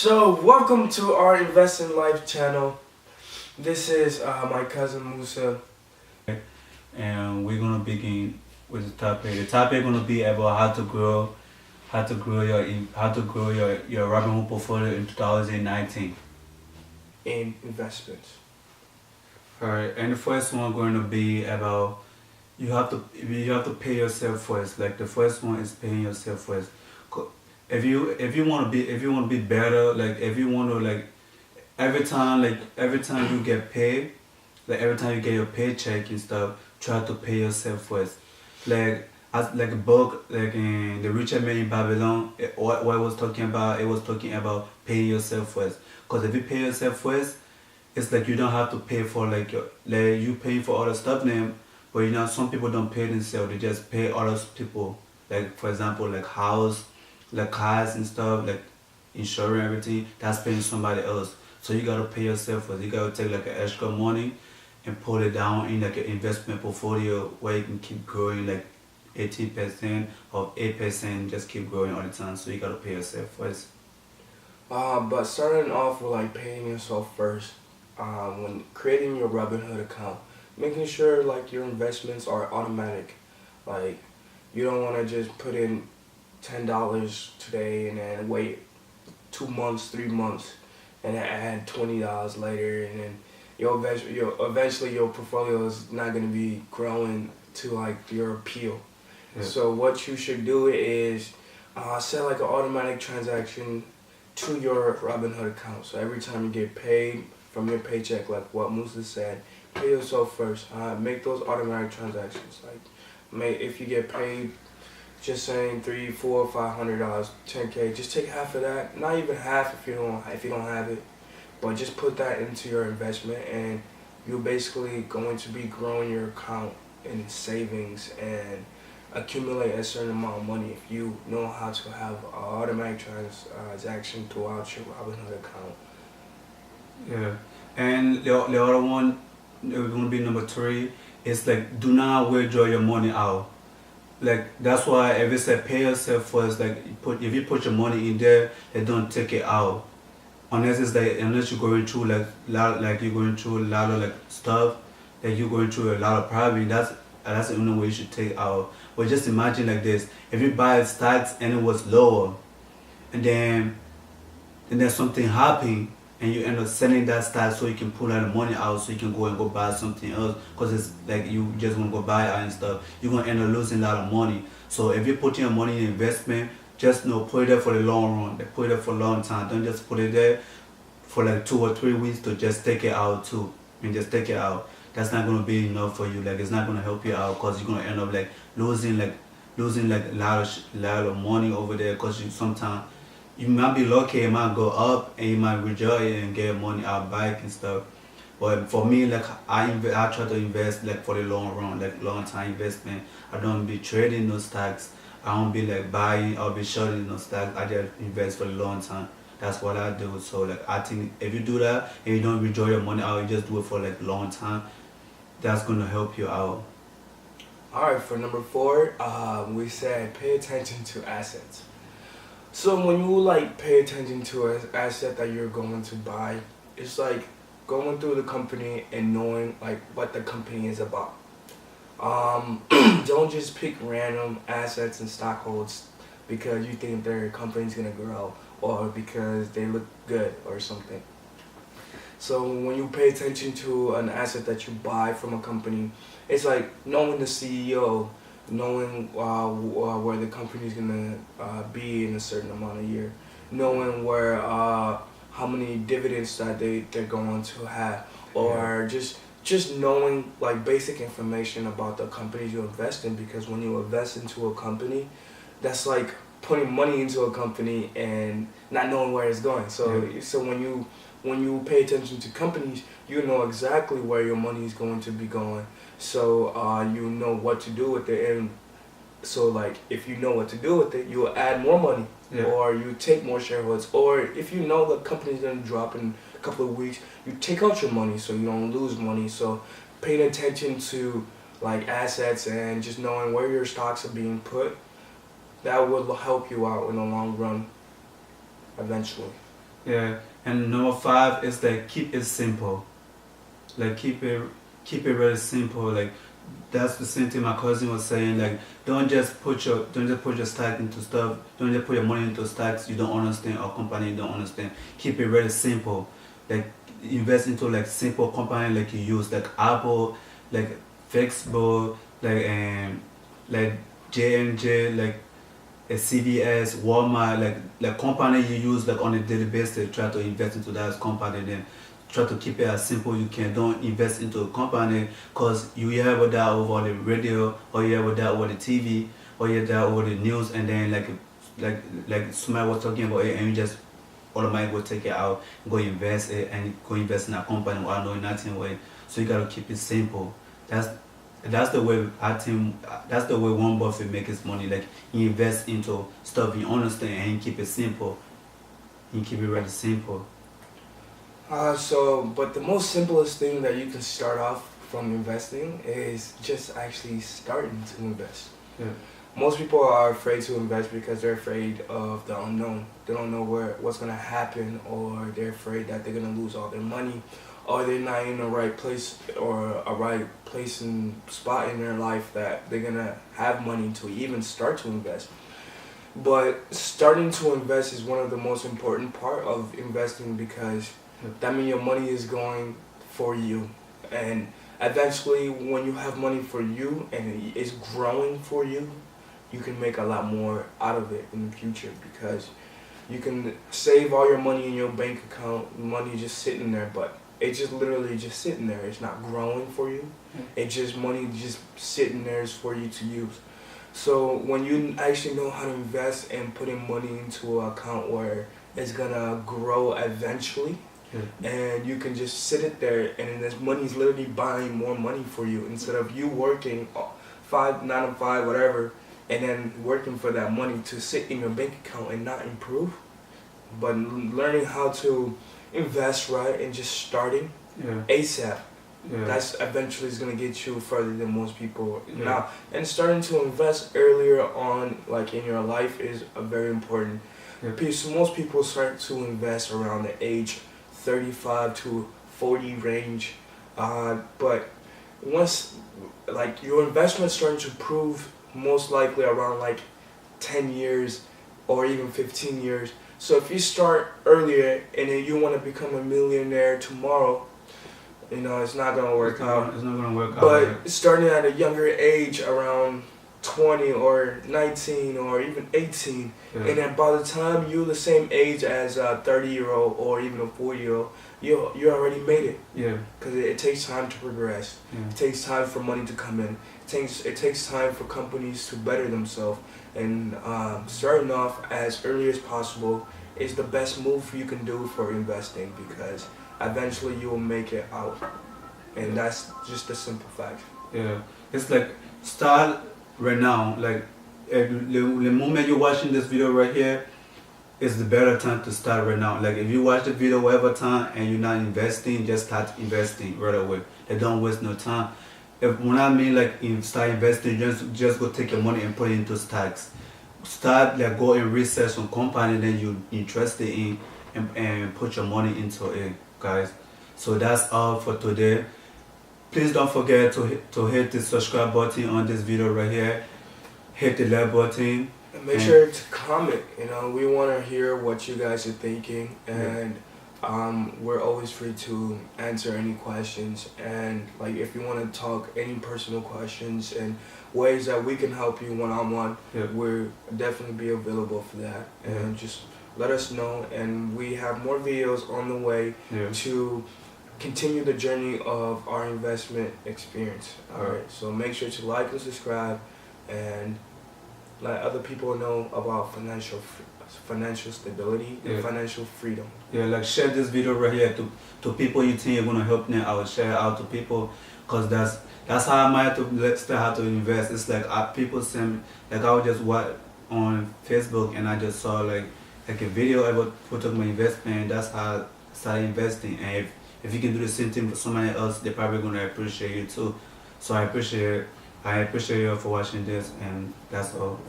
So, welcome to our Invest in Life channel. This is my cousin Musa. And we're gonna begin with the topic. The topic gonna be about how to grow your Robinhood portfolio in 2019. In investments. Alright, and the first one going to be about you have to pay yourself first. Like the first one is paying yourself first. If you want to be better, like if you want to every time you get paid, like every time you get your paycheck and stuff, try to pay yourself first. Like a book like in The Richer Man in Babylon, what it was talking about paying yourself first. Cause if you pay yourself first, it's like you don't have to pay for you paying for other stuff now, but some people don't pay themselves, they just pay other people. Like for example like house, like cars and stuff, like insurance, everything, that's paying somebody else. So you gotta pay yourself first. You gotta take like an extra money and put it down in like an investment portfolio where you can keep growing like 18% or 8%, just keep growing all the time. So you gotta pay yourself first. But starting off with like paying yourself first, when creating your Robinhood account, making sure like your investments are automatic. Like you don't want to just put in $10 today and then wait 2 months, 3 months, and then add $20 later, and then eventually your portfolio is not going to be growing to like your appeal. Yeah. So what you should do is set like an automatic transaction to your Robinhood account. So every time you get paid from your paycheck, like what Musa said, pay yourself first. Make those automatic transactions. If you get paid, just saying $300, $400, $500, $10K, just take half of that. Not even half if you don't have it, but just put that into your investment, and you're basically going to be growing your account in savings and accumulate a certain amount of money if you know how to have an automatic transaction throughout your Robinhood account. Yeah, and the other one, going to be number 3, is like do not withdraw your money out. Like that's why if it said pay yourself first, like if you put your money in there, they don't take it out. Unless you're going through you're going through a lot of like stuff, that you're going through a lot of problem, that's the only way you should take out. But just imagine like this: if you buy stocks and it was lower, and then something happened, and you end up selling that stock so you can pull out the money out so you can go buy something else, because it's like you just want to go buy it and stuff, you're going to end up losing a lot of money. So if you're putting your money in investment, just put it there for the long run. Like, put it there for a long time. Don't just put it there for like 2 or 3 weeks to just take it out too. Just take it out. That's not going to be enough for you. Like it's not going to help you out, because you're going to end up like losing a lot of money over there, because sometimes you might be lucky, it might go up and you might withdraw it and get money out back and stuff. But for me, like I try to invest like for the long run, like long time investment. I don't be trading no stocks. I don't be like buying or be shorting no stocks. I just invest for a long time. That's what I do. So like I think if you do that and you don't withdraw your money out, you just do it for like a long time, that's gonna help you out. Alright, for number 4, we said pay attention to assets. So when you like pay attention to an asset that you're going to buy, it's like going through the company and knowing like what the company is about. Don't just pick random assets and stock holds because you think their company's gonna grow or because they look good or something. So when you pay attention to an asset that you buy from a company, it's like knowing the CEO, knowing where the company's gonna be in a certain amount of year, knowing where how many dividends that they're going to have, or just knowing like basic information about the companies you invest in. Because when you invest into a company, that's like putting money into a company and not knowing where it's going. So when you pay attention to companies, you know exactly where your money is going to be going. So you know what to do with it, and so like if you know what to do with it, you will add more money, or you take more shareholders, or if you know the company's gonna drop in a couple of weeks, you take out your money so you don't lose money. So paying attention to like assets and just knowing where your stocks are being put, that will help you out in the long run eventually. Yeah. And number five is like keep it simple. Like keep it very simple. Like that's the same thing my cousin was saying. Like don't just put your stock into stuff. Don't just put your money into stocks you don't understand or company you don't understand. Keep it very simple. Like invest into like simple company like you use like Apple, like Facebook, like J&J, like a CVS, Walmart, like company you use like on a daily basis. Try to invest into that company. Then try to keep it as simple you can. Don't invest into a company because you hear about that over the radio or you hear about that over the TV or you hear that over the news, and then like somebody was talking about it and you just automatically go take it out, go invest it and go invest in a company without knowing nothing about it. So you gotta keep it simple. That's that's the way I think. That's the way Warren Buffett makes his money. Like he invests into stuff he understand and he keep it simple. He keep it really simple. But the most simplest thing that you can start off from investing is just actually starting to invest. Yeah. Most people are afraid to invest because they're afraid of the unknown. They don't know what's gonna happen, or they're afraid that they're gonna lose all their money, or they're not in the right place or a right place and spot in their life that they're gonna have money to even start to invest. But starting to invest is one of the most important part of investing because that means your money is going for you, and eventually when you have money for you and it's growing for you, you can make a lot more out of it in the future because you can save all your money in your bank account, money just sitting there, but it's just literally just sitting there. It's not growing for you. It's just money just sitting there is for you to use. So when you actually know how to invest and putting money into an account where it's gonna grow eventually, and you can just sit it there, and then this money's literally buying more money for you instead of you working 9 to 5, whatever, and then working for that money to sit in your bank account and not improve. But learning how to invest right and just starting ASAP, that's eventually is gonna get you further than most people now. And starting to invest earlier on, like in your life, is very important. Because most people start to invest around the age 35 to 40 range, but once like your investment's starting to prove most likely around like 10 years or even 15 years. So if you start earlier and then you want to become a millionaire tomorrow, it's not gonna work out. It's not gonna work out. But starting at a younger age, around 20 or 19 or even 18, and then by the time you're the same age as a 30-year-old or even a 40-year-old, you already made it. Because it takes time to progress. It takes time for money to come in. It takes time for companies to better themselves. And starting off as early as possible is the best move you can do for investing, because eventually you will make it out. And that's just a simple fact. It's like start right now. Like the moment you're watching this video right here is the better time to start right now. Like if you watch the video whatever time and you're not investing, just start investing right away. Like don't waste no time. When I mean like start investing, just go take your money and put it into stocks. Start like go and research on company that you interested in and put your money into it, guys. So that's all for today. Please don't forget to hit the subscribe button on this video right here. Hit the like button. And make sure to comment. We want to hear what you guys are thinking, and we're always free to answer any questions. And like if you want to talk any personal questions and ways that we can help you one-on-one, we'll definitely be available for that. And just let us know, and we have more videos on the way to continue the journey of our investment experience. Alright, so make sure to like and subscribe and let other people know about financial stability and financial freedom. Like share this video right here to people you think you're gonna help them out. Share it out to people, cause that's how I might to learn how to invest. It's like people send, like I was just watch on Facebook and I just saw like a video about who took my investment. That's how I started investing. And if you can do the same thing for somebody else, they're probably gonna appreciate you too. So I appreciate you for watching this, and that's all.